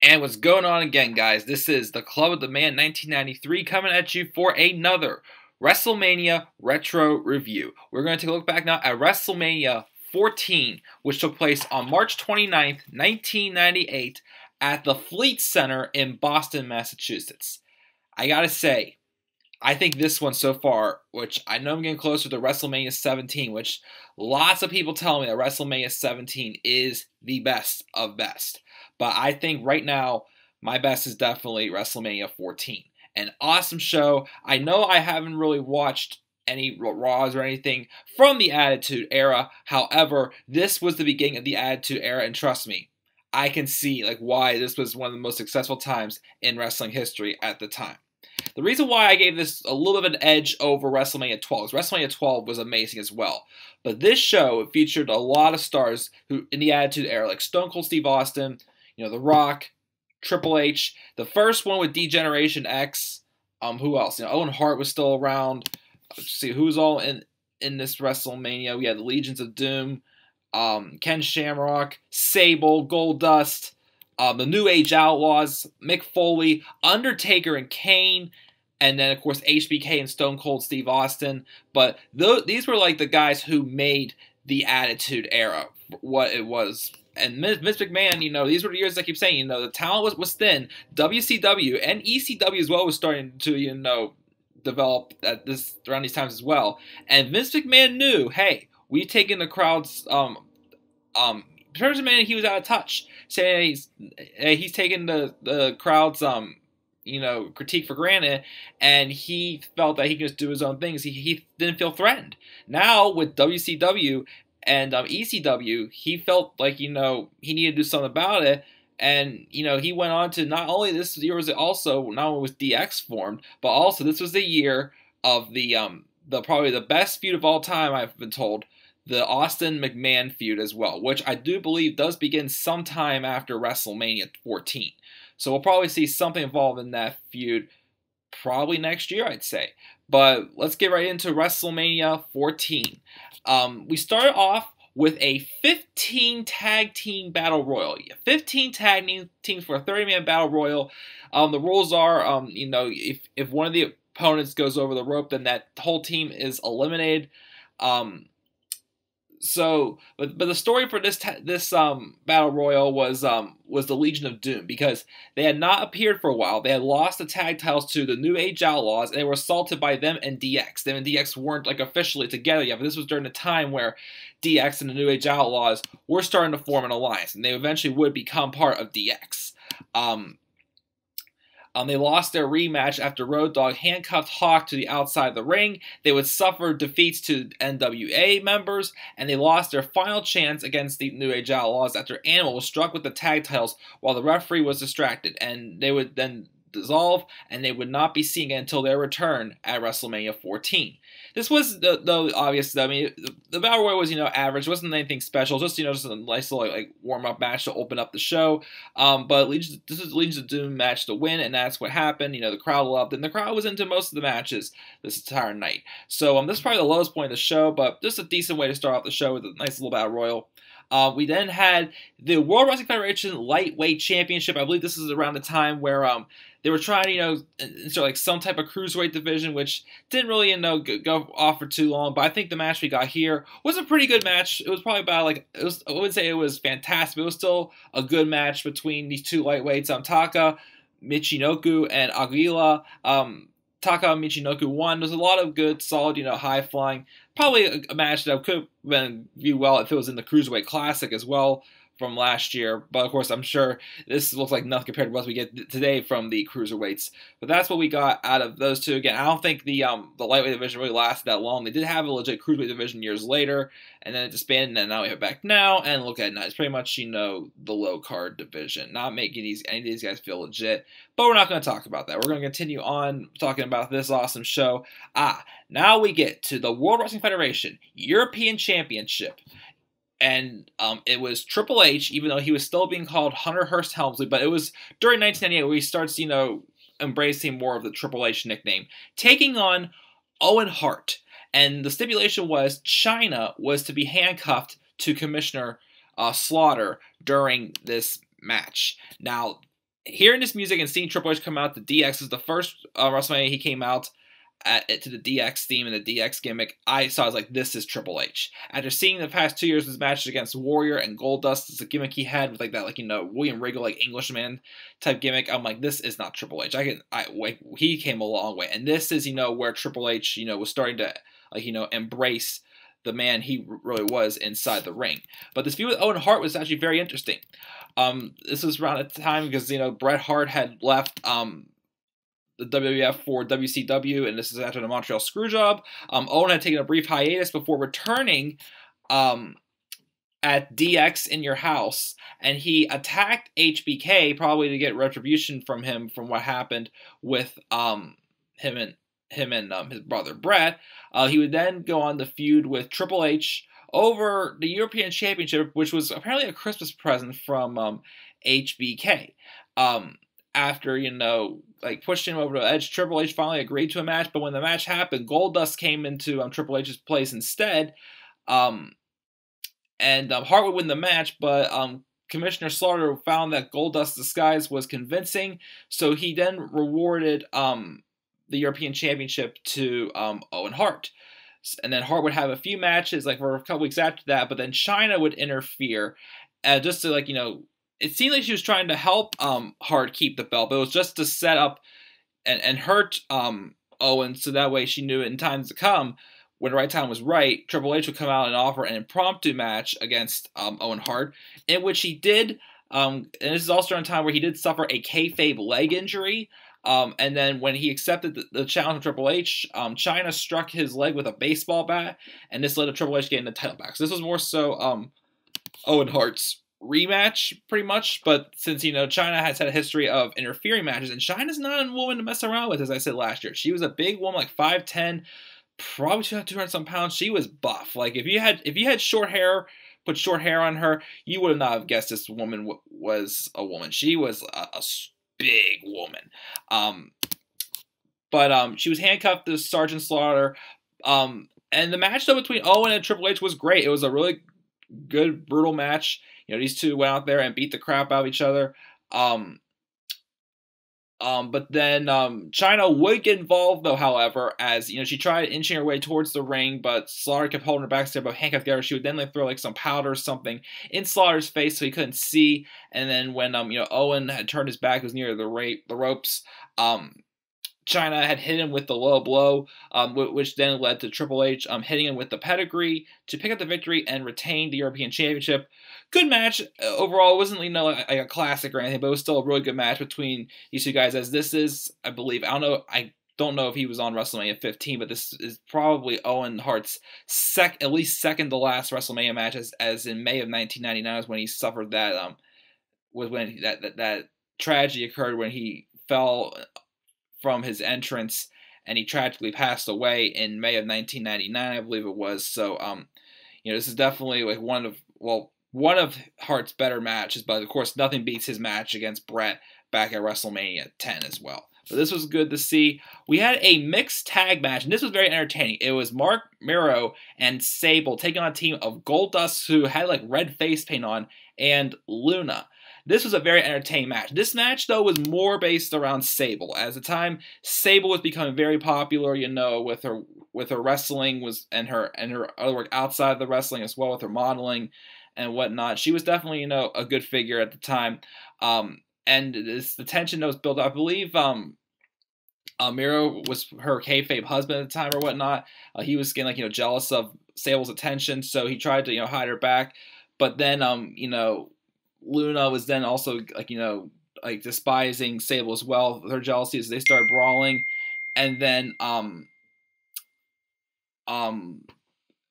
And what's going on again, guys? This is the Club of the Man 1993 coming at you for another WrestleMania Retro Review. We're going to take a look back now at WrestleMania 14, which took place on March 29th, 1998 at the Fleet Center in Boston, Massachusetts. I gotta say, I think this one so far, which I know I'm getting closer to WrestleMania 17, which lots of people tell me that WrestleMania 17 is the best of best. But I think right now, my best is definitely WrestleMania 14. An awesome show. I know I haven't really watched any Raws or anything from the Attitude Era. However, this was the beginning of the Attitude Era, and trust me, I can see why this was one of the most successful times in wrestling history at the time. The reason why I gave this a little bit of an edge over WrestleMania 12 is WrestleMania 12 was amazing as well. But this show featured a lot of stars who in the Attitude Era, like Stone Cold Steve Austin, The Rock, Triple H. The first one with D-Generation X. Who else? Owen Hart was still around. Let's see who's all in this WrestleMania. We had the Legions of Doom, Ken Shamrock, Sable, Goldust, the New Age Outlaws, Mick Foley, Undertaker and Kane, and then, of course, HBK and Stone Cold Steve Austin. But these were like the guys who made the Attitude Era what it was. And Vince McMahon, these were the years I keep saying, the talent was thin. WCW and ECW as well was starting to, develop around these times as well. And Vince McMahon knew, hey, we've taken the crowd's, Vince McMahon, he was out of touch. Saying he's taken the crowd's, critique for granted, and he felt that he could just do his own things. He didn't feel threatened. Now, with WCW and ECW, he felt like, he needed to do something about it. And, he went on to not only this year was also, not only was DX formed, but also this was the year of the probably the best feud of all time, I've been told, the Austin McMahon feud as well, which I do believe does begin sometime after WrestleMania 14. So we'll probably see something involved in that feud probably next year, I'd say. But let's get right into WrestleMania 14. We started off with a 15 tag team battle royal. 15 tag teams for a 30-man battle royal. The rules are, if one of the opponents goes over the rope, then that whole team is eliminated. But the story for this battle royal was the Legion of Doom, because they had not appeared for a while. They had lost the tag titles to the New Age Outlaws, and they were assaulted by them and DX. Them and DX weren't officially together yet, but this was during the time where DX and the New Age Outlaws were starting to form an alliance, and they eventually would become part of DX. They lost their rematch after Road Dogg handcuffed Hawk to the outside of the ring. They would suffer defeats to NWA members, and they lost their final chance against the New Age Outlaws after Animal was struck with the tag titles while the referee was distracted, and they would then dissolve, and they would not be seen again until their return at WrestleMania 14. This was, though, obvious. I mean, the Battle Royal was, average. It wasn't anything special. Just, just a nice little, warm-up match to open up the show. But this was the Legions of Doom match to win, and that's what happened. The crowd loved it, and the crowd was into most of the matches this entire night. So, this is probably the lowest point of the show, but just a decent way to start off the show with a nice little Battle Royal. We then had the World Wrestling Federation Lightweight Championship. I believe this is around the time where they were trying to, insert some type of cruiserweight division, which didn't really, go off for too long. But I think the match we got here was a pretty good match. It was probably about I wouldn't say it was fantastic, but it was still a good match between these two lightweights, Taka Michinoku and Aguila. Taka Michinoku won. There's a lot of good, solid, high flying. Probably a match that could have been viewed well if it was in the Cruiserweight Classic as well from last year. But of course, I'm sure this looks like nothing compared to what we get today from the Cruiserweights. But that's what we got out of those two. Again, I don't think the lightweight division really lasted that long. They did have a legit Cruiserweight division years later, and then it disbanded, and now we have it back now. And look at it now. It's pretty much, the low card division. Not making any of these guys feel legit. But we're not going to talk about that. We're going to continue on talking about this awesome show. Now we get to the World Wrestling Federation European Championship. And it was Triple H, even though he was still being called Hunter Hearst Helmsley, but it was during 1998 where he starts, embracing more of the Triple H nickname, taking on Owen Hart. And the stipulation was China was to be handcuffed to Commissioner Slaughter during this match. Now, hearing this music and seeing Triple H come out to DX is the first WrestleMania he came out to the DX theme and the DX gimmick. I was like, this is Triple H. After seeing the past 2 years his matches against Warrior and Goldust, it's a gimmick he had with like that, like, you know, William Regal, like Englishman type gimmick. I'm like, this is not Triple H. He came a long way, and this is, you know, where Triple H, you know, was starting to, like, you know, embrace the man he really was inside the ring. But this feud with Owen Hart was actually very interesting. This was around a time because, you know, Bret Hart had left the WWF for WCW, and this is after the Montreal Screwjob. Owen had taken a brief hiatus before returning at DX in Your House, and he attacked HBK probably to get retribution from him from what happened with him and his brother Bret. He would then go on the feud with Triple H over the European Championship, which was apparently a Christmas present from HBK. After, you know, like pushing him over to the edge, Triple H finally agreed to a match. But when the match happened, Goldust came into Triple H's place instead. And Hart would win the match, but Commissioner Slaughter found that Goldust's disguise was convincing, so he then rewarded the European Championship to Owen Hart. And then Hart would have a few matches like for a couple weeks after that, but then Chyna would interfere just to, like, you know, it seemed like she was trying to help Hart keep the belt, but it was just to set up and hurt Owen, so that way she knew in times to come, when the right time was right, Triple H would come out and offer an impromptu match against Owen Hart, in which he did, and this is also during a time where he did suffer a kayfabe leg injury, and then when he accepted the challenge from Triple H, Chyna struck his leg with a baseball bat, and this led to Triple H getting the title back. So this was more so Owen Hart's rematch, pretty much, but since, you know, Chyna has had a history of interfering matches, and Chyna's not a woman to mess around with, as I said last year. She was a big woman, like 5'10", probably 200 some pounds. She was buff. Like, if you had short hair, put short hair on her, you would not have guessed this woman was a woman. She was a big woman. But she was handcuffed to Sergeant Slaughter. And the match, though, between Owen and Triple H was great. It was a really good, brutal match. You know, these two went out there and beat the crap out of each other. But then Chyna would get involved, though, however, as, you know, she tried inching her way towards the ring, but Slaughter kept holding her back, so they both handcuffed together. She would then, like, throw, like, some powder or something in Slaughter's face so he couldn't see. And then when, you know, Owen had turned his back, was near the ropes, Chyna had hit him with the low blow, which then led to Triple H hitting him with the pedigree to pick up the victory and retain the European Championship. Good match overall. It wasn't, you know, like a classic or anything, but it was still a really good match between these two guys. As this is, I believe, I don't know if he was on WrestleMania 15, but this is probably Owen Hart's at least second to last WrestleMania match, as in May of 1999 is when he suffered that was when that tragedy occurred when he fell from his entrance and he tragically passed away in May of 1999, I believe it was. So you know, this is definitely like one of Hart's better matches, but of course nothing beats his match against Bret back at WrestleMania 10 as well. But this was good to see. We had a mixed tag match, and this was very entertaining. It was Mero and Sable taking on a team of Goldust, who had like red face paint on, and Luna. This was a very entertaining match. This match, though, was more based around Sable. At the time, Sable was becoming very popular, you know, with her wrestling and her other work outside the wrestling as well, with her modeling and whatnot. She was definitely, you know, a good figure at the time. And the tension that was built up, I believe Mero was her kayfabe husband at the time or whatnot. He was getting, like, you know, jealous of Sable's attention, so he tried to, you know, hide her back. But then, you know, Luna was then also, like, you know, like despising Sable as well. Her jealousy as they started brawling. And then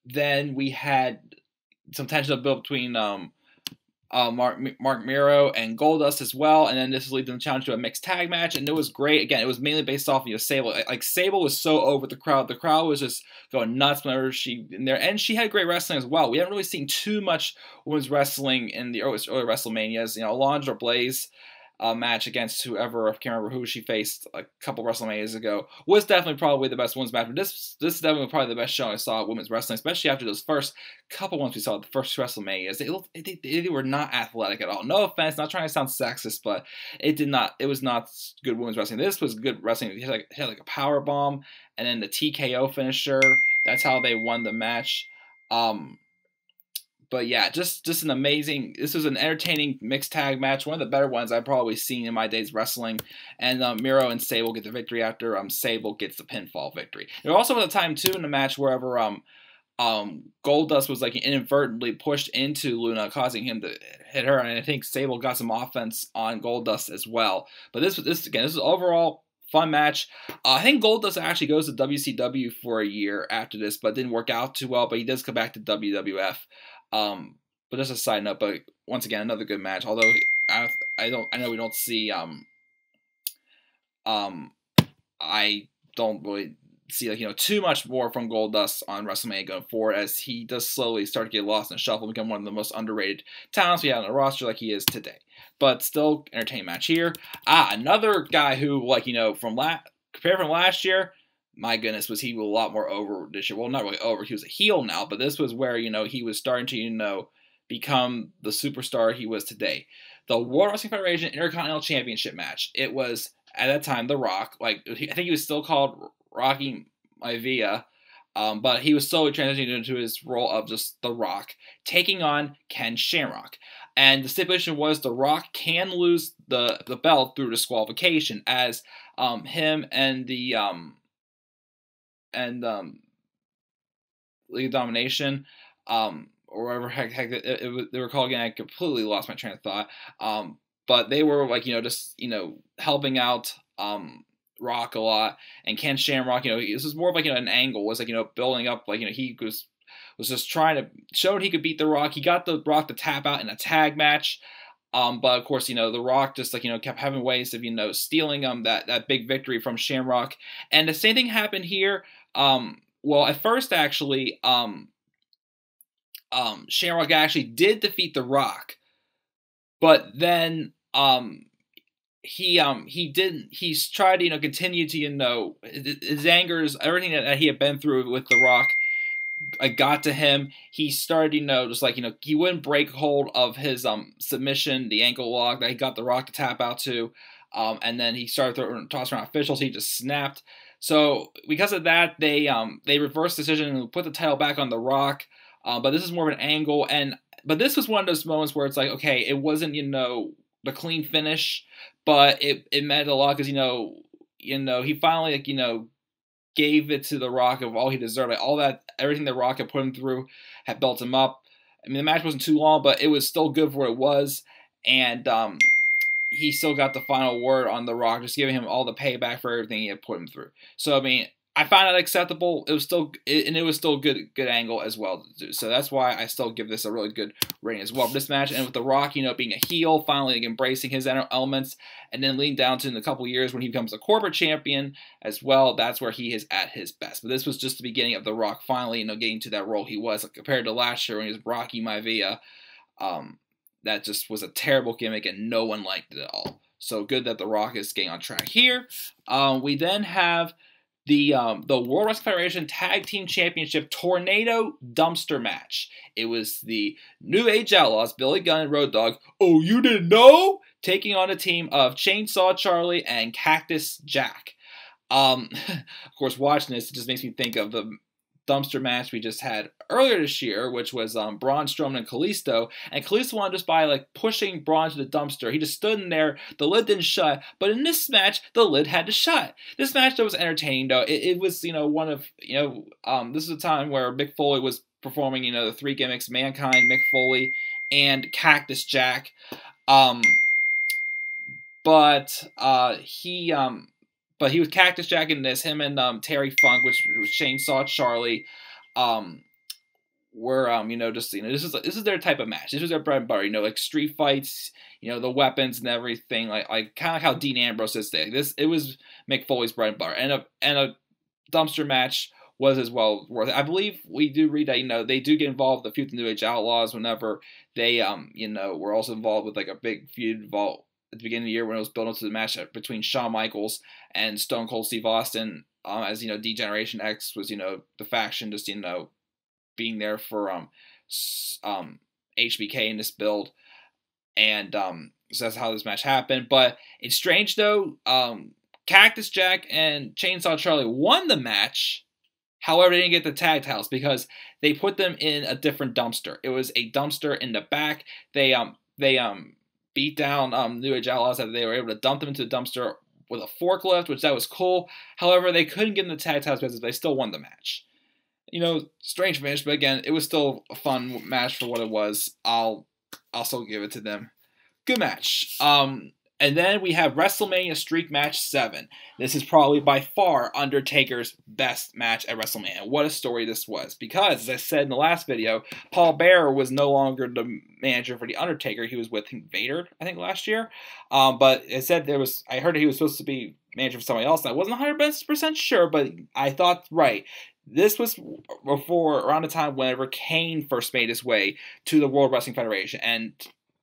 then we had some tension built between Mark Mero and Goldust as well, and then this leads them challenge to a mixed tag match, and it was great. Again, it was mainly based off, you know, Sable. Like, Sable was so over the crowd. The crowd was just going nuts whenever she in there, and she had great wrestling as well. We haven't really seen too much women's wrestling in the early WrestleManias. You know, Alundra Blaze match against whoever, I can't remember who she faced a couple WrestleManias ago, was definitely probably the best women's match. But this is definitely probably the best show I saw of women's wrestling, especially after those first couple ones we saw, the first WrestleManias. They were not athletic at all. No offense, not trying to sound sexist, but it was not good women's wrestling. This was good wrestling. It had like a power bomb and then the TKO finisher. That's how they won the match. But yeah, just an amazing. This was an entertaining mixed tag match, one of the better ones I've probably seen in my days wrestling. And Mero and Sable get the victory after Sable gets the pinfall victory. There also was a time too in the match wherever Goldust was like inadvertently pushed into Luna, causing him to hit her, and I think Sable got some offense on Goldust as well. But this is overall fun match. I think Goldust actually goes to WCW for a year after this, but didn't work out too well. But he does come back to WWF. But just a side note. But once again, another good match. Although I know we don't see I don't really see too much more from Goldust on WrestleMania going forward, as he does slowly start to get lost in the shuffle and become one of the most underrated talents we have on the roster, like he is today. But still, entertaining match here. Another guy who compared from last year, my goodness, was he a lot more over this year. Well, not really over. He was a heel now, but this was where he was starting to become the superstar he was today. The World Wrestling Federation Intercontinental Championship match. It was at that time The Rock. I think he was still called Rocky Maivia, but he was slowly transitioning into his role of just The Rock, taking on Ken Shamrock. And the stipulation was The Rock can lose the belt through disqualification, as him and the League of Domination, or whatever heck they were called again. I completely lost my train of thought. But they were helping out Rock a lot, and Ken Shamrock, this was more of an angle, was building up, he was just trying to show that he could beat The Rock. He got The Rock to tap out in a tag match. But of course, The Rock just kept having ways of stealing that big victory from Shamrock. And the same thing happened here. Well, at first actually, Shamrock actually did defeat The Rock, but then he's tried to continue to his angers, everything that he had been through with The Rock. I got to him. He started, he wouldn't break hold of his submission, the ankle lock that he got The Rock to tap out to, and then he started tossing around officials. He just snapped. So because of that, they reversed the decision and put the title back on The Rock. But this is more of an angle, but this was one of those moments where it's okay, it wasn't the clean finish, but it meant a lot because he finally gave it to The Rock of all he deserved. Everything The Rock had put him through had built him up. I mean, the match wasn't too long, but it was still good for what it was. And he still got the final word on The Rock, just giving him all the payback for everything he had put him through. So, I mean, I found that acceptable. It was still good angle as well to do. So that's why I still give this a really good rating as well. But this match, and with The Rock, being a heel, finally embracing his elements, and then leading down to in a couple years when he becomes a corporate champion as well. That's where he is at his best. But this was just the beginning of The Rock finally, getting to that role he was, compared to last year when he was Rocky Maivia. That just was a terrible gimmick, and no one liked it at all. So good that The Rock is getting on track here. We then have the World Wrestling Federation Tag Team Championship Tornado Dumpster Match. It was the New Age Outlaws, Billy Gunn and Road Dogg. Oh, you didn't know? Taking on a team of Chainsaw Charlie and Cactus Jack. Of course, watching this, it just makes me think of the dumpster match we just had earlier this year, which was Braun Strowman and Kalisto. And Kalisto won just by pushing Braun to the dumpster. He just stood in there. The lid didn't shut. But in this match, the lid had to shut. This match though was entertaining though. It was one of this is a time where Mick Foley was performing the three gimmicks: Mankind, Mick Foley, and Cactus Jack. But he was Cactus Jack in this. Him and Terry Funk, which was Chainsaw Charlie, were this is their type of match. This was their bread and butter. Street fights, the weapons and everything. Like kind of like how Dean Ambrose is today. It was Mick Foley's bread and butter, and a dumpster match was as well worth it. I believe we do read that they do get involved with the feud with the New Age Outlaws whenever they were also involved with a big feud at the beginning of the year when it was built up to the match between Shawn Michaels and Stone Cold Steve Austin. As you know, D-Generation X was, you know, the faction just, you know, being there for HBK in this build. And so that's how this match happened. But it's strange though. Cactus Jack and Chainsaw Charlie won the match. However, they didn't get the tag titles because they put them in a different dumpster. It was a dumpster in the back. They beat down New Age Outlaws, that they were able to dump them into the dumpster with a forklift, which that was cool. However, they couldn't get in the tag titles because they still won the match. You know, strange finish, but again, it was still a fun match for what it was. I'll also give it to them. Good match. And then we have WrestleMania Streak Match 7. This is probably by far Undertaker's best match at WrestleMania. What a story this was. Because, as I said in the last video, Paul Bearer was no longer the manager for The Undertaker. He was with Vader, I think, last year. But it said I heard that he was supposed to be manager for somebody else. And I wasn't 100% sure, but I thought right. This was before, around the time whenever Kane first made his way to the World Wrestling Federation. And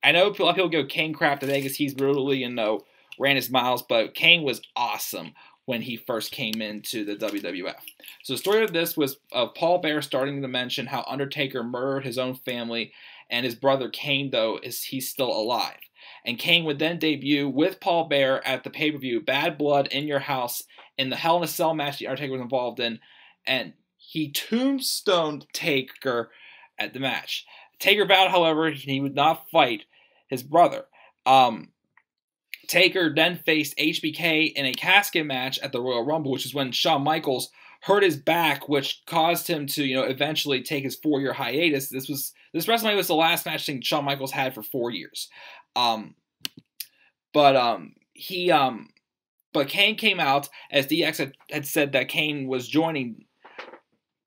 I know a lot of people give Kane crap today because he's really, you know, ran his miles, but Kane was awesome when he first came into the WWF. So the story of this was of Paul Bearer starting to mention how Undertaker murdered his own family, and his brother Kane, though, he's still alive. And Kane would then debut with Paul Bearer at the pay-per-view Bad Blood in Your House in the Hell in a Cell match the Undertaker was involved in, and he tombstoned Taker at the match. Taker vowed, however, he would not fight his brother. Taker then faced HBK in a casket match at the Royal Rumble, which is when Shawn Michaels hurt his back, which caused him to, you know, eventually take his 4-year hiatus. This WrestleMania was the last match thing Shawn Michaels had for 4 years. But Kane came out, as DX had said that Kane was joining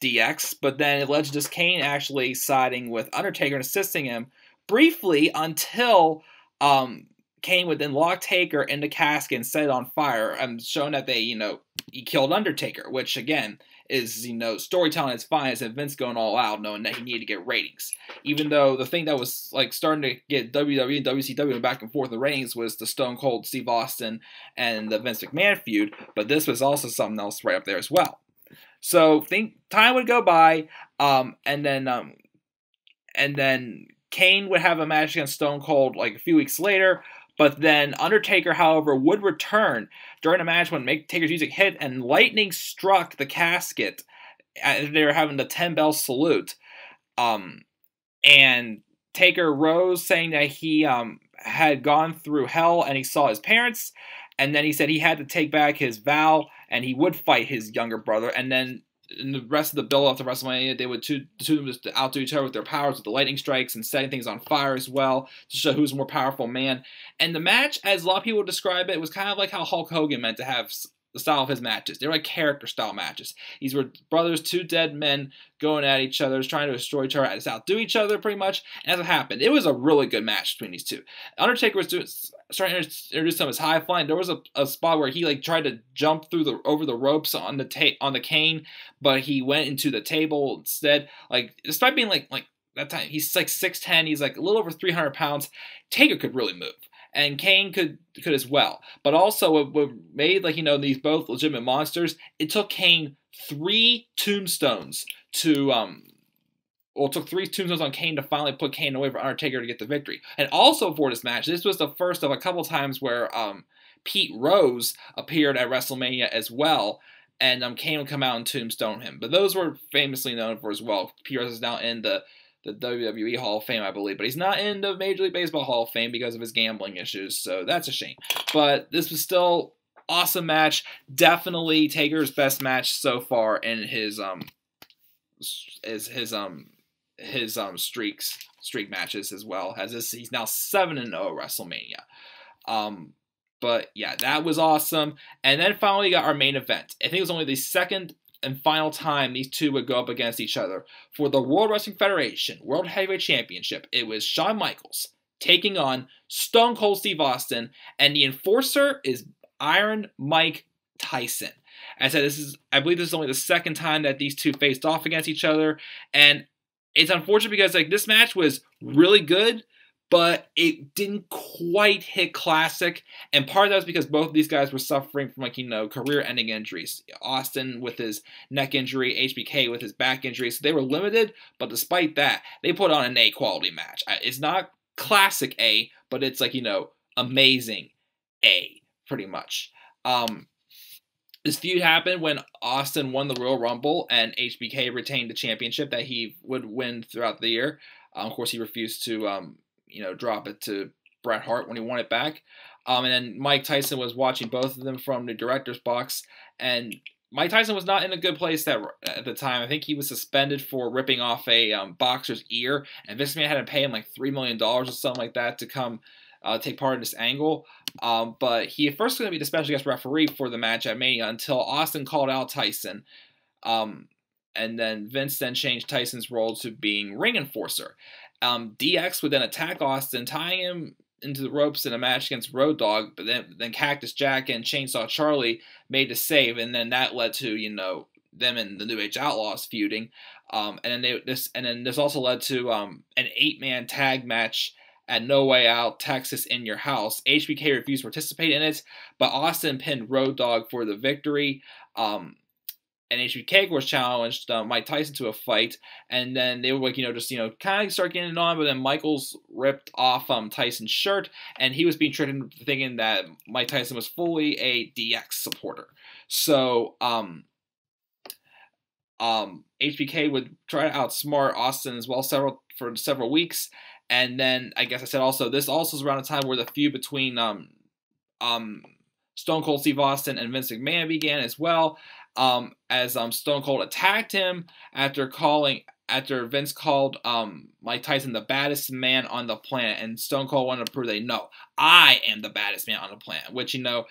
DX, but then it led to just Kane actually siding with Undertaker and assisting him briefly until Kane would then lock Taker in the casket and set it on fire, showing that he killed Undertaker, which again is, you know, storytelling at its finest, and Vince going all out knowing that he needed to get ratings. Even though the thing that was like starting to get WWE and WCW back and forth in ratings was the Stone Cold Steve Austin and the Vince McMahon feud, but this was also something else right up there as well. So time would go by, and then Kane would have a match against Stone Cold like a few weeks later, but then Undertaker, however, would return during a match when Taker's music hit and lightning struck the casket. They were having the 10-bell salute, and Taker rose saying that he had gone through hell and he saw his parents, and then he said he had to take back his vow and he would fight his younger brother, and then in the rest of the build up to WrestleMania, they would the two of them just outdo each other with their powers, with the lightning strikes and setting things on fire as well, to show who's a more powerful man. And the match, as a lot of people describe it, was kind of like how Hulk Hogan meant to have the style of his matches. They were like character style matches. These were brothers, two dead men going at each other, trying to destroy each other, just outdo each other pretty much. And that's what happened. It was a really good match between these two. Undertaker was starting to introduce some of his high flying. There was a spot where he tried to jump over the ropes on the Cain, but he went into the table instead. Despite being like that time, he's like 6'10", he's like a little over 300 pounds. Taker could really move. And Kane could as well. But also, what made, these both legitimate monsters, it took Kane 3 tombstones it took 3 tombstones on Kane to finally put Kane away for Undertaker to get the victory. And also for this match, this was the first of a couple times where Pete Rose appeared at WrestleMania as well, and Kane would come out and tombstone him. But those were famously known for as well. Pete Rose is now in the WWE Hall of Fame, I believe, but he's not in the Major League Baseball Hall of Fame because of his gambling issues, so that's a shame. But this was still awesome match. Definitely Taker's best match so far in his streak matches as well. He's now 7-0 at WrestleMania. But yeah, that was awesome. And then finally got our main event. I think it was only the second and final time these two would go up against each other for the World Wrestling Federation World Heavyweight Championship. It was Shawn Michaels taking on Stone Cold Steve Austin, and the enforcer is Iron Mike Tyson. As I said, I believe this is only the second time that these two faced off against each other, and it's unfortunate because this match was really good, but it didn't quite hit classic, and part of that was because both of these guys were suffering from, like, career-ending injuries. Austin with his neck injury, HBK with his back injury, so they were limited, but despite that, they put on an A-quality match. It's not classic A, but it's, like, amazing A, pretty much. This feud happened when Austin won the Royal Rumble and HBK retained the championship that he would win throughout the year. Of course, he refused to, drop it to Bret Hart when he won it back. And then Mike Tyson was watching both of them from the director's box, and Mike Tyson was not in a good place at the time. I think he was suspended for ripping off a boxer's ear, and Vince McMahon had to pay him like $3 million or something like that to come take part in this angle. But he at first was going to be the special guest referee for the match at Mania until Austin called out Tyson. And then Vince then changed Tyson's role to being ring enforcer. DX would then attack Austin, tying him into the ropes in a match against Road Dogg, but then Cactus Jack and Chainsaw Charlie made the save, and then that led to, them and the New Age Outlaws feuding. And then this also led to an 8-man tag match at No Way Out, Texas in Your House. HBK refused to participate in it, but Austin pinned Road Dogg for the victory. And HBK was challenged Mike Tyson to a fight, and then they were kind of start getting it on, but then Michaels ripped off Tyson's shirt, and he was being tricked into thinking that Mike Tyson was fully a DX supporter. So HBK would try to outsmart Austin as well for several weeks. And then, I guess I said also, this also is around a time where the feud between Stone Cold Steve Austin and Vince McMahon began as well, as Stone Cold attacked him after Vince called Mike Tyson the baddest man on the planet, and Stone Cold wanted to prove that, no, I am the baddest man on the planet, which, Stone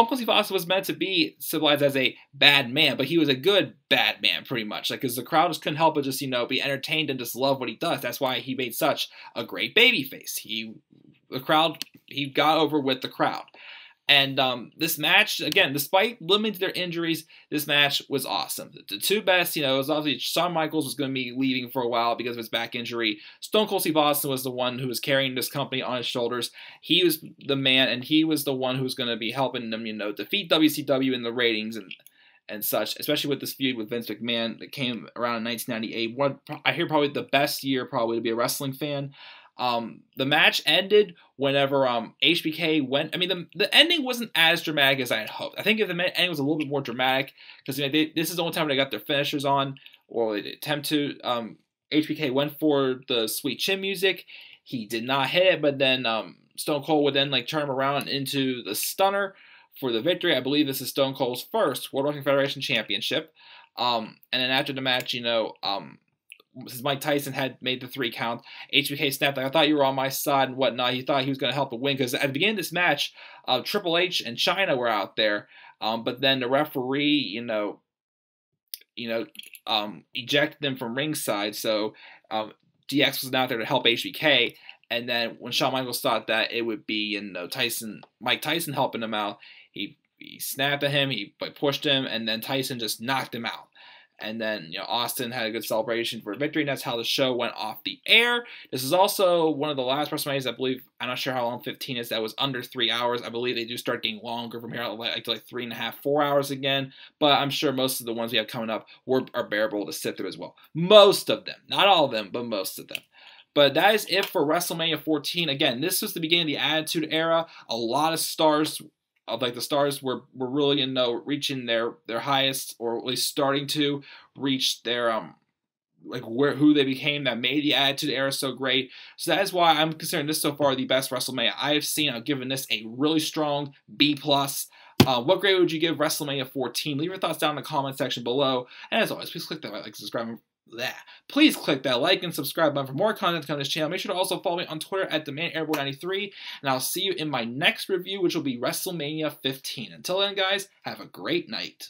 Cold Steve Austin was meant to be symbolized as a bad man, but he was a good bad man, pretty much, because the crowd just couldn't help but just, be entertained and just love what he does. That's why he made such a great babyface. He got over with the crowd. And this match, again, despite limiting their injuries, this match was awesome. The two best, it was obviously Shawn Michaels was going to be leaving for a while because of his back injury. Stone Cold Steve Austin was the one who was carrying this company on his shoulders. He was the man, and he was the one who was going to be helping them, defeat WCW in the ratings and such, especially with this feud with Vince McMahon that came around in 1998. I hear probably the best year probably to be a wrestling fan. The match ended whenever HBK went. I mean, the ending wasn't as dramatic as I had hoped. I think if the ending was a little bit more dramatic, because this is the only time they got their finishers on, or they attempt to. HBK went for the Sweet Chin music. He did not hit it, but then Stone Cold would then turn him around into the Stunner for the victory. I believe this is Stone Cold's first World Wrestling Federation Championship. And then after the match, since Mike Tyson had made the 3 count, HBK snapped like, I thought you were on my side and whatnot. He thought he was going to help him win, because at the beginning of this match, Triple H and Chyna were out there, but then the referee, ejected them from ringside, so DX was out there to help HBK, and then when Shawn Michaels thought that it would be Mike Tyson helping him out, he snapped at him, he pushed him, and then Tyson just knocked him out. And then, Austin had a good celebration for victory, and that's how the show went off the air. This is also one of the last WrestleManias, I believe, I'm not sure how long 15 is, that was under 3 hours. I believe they do start getting longer from here, like 3.5, 4 hours again. But I'm sure most of the ones we have coming up are bearable to sit through as well. Most of them. Not all of them, but most of them. But that is it for WrestleMania 14. Again, this was the beginning of the Attitude Era. A lot of stars the stars were really reaching their highest, or at least starting to reach their who they became, that made the Attitude Era so great. So that is why I'm considering this so far the best WrestleMania I have seen. I've given this a really strong B+. What grade would you give WrestleMania 14? Leave your thoughts down in the comment section below. And as always, please click that like, subscribe. Please click that like and subscribe button for more content to come to this channel. Make sure to also follow me on Twitter at TheManAirboy93, and I'll see you in my next review, which will be WrestleMania 15. Until then, guys, have a great night.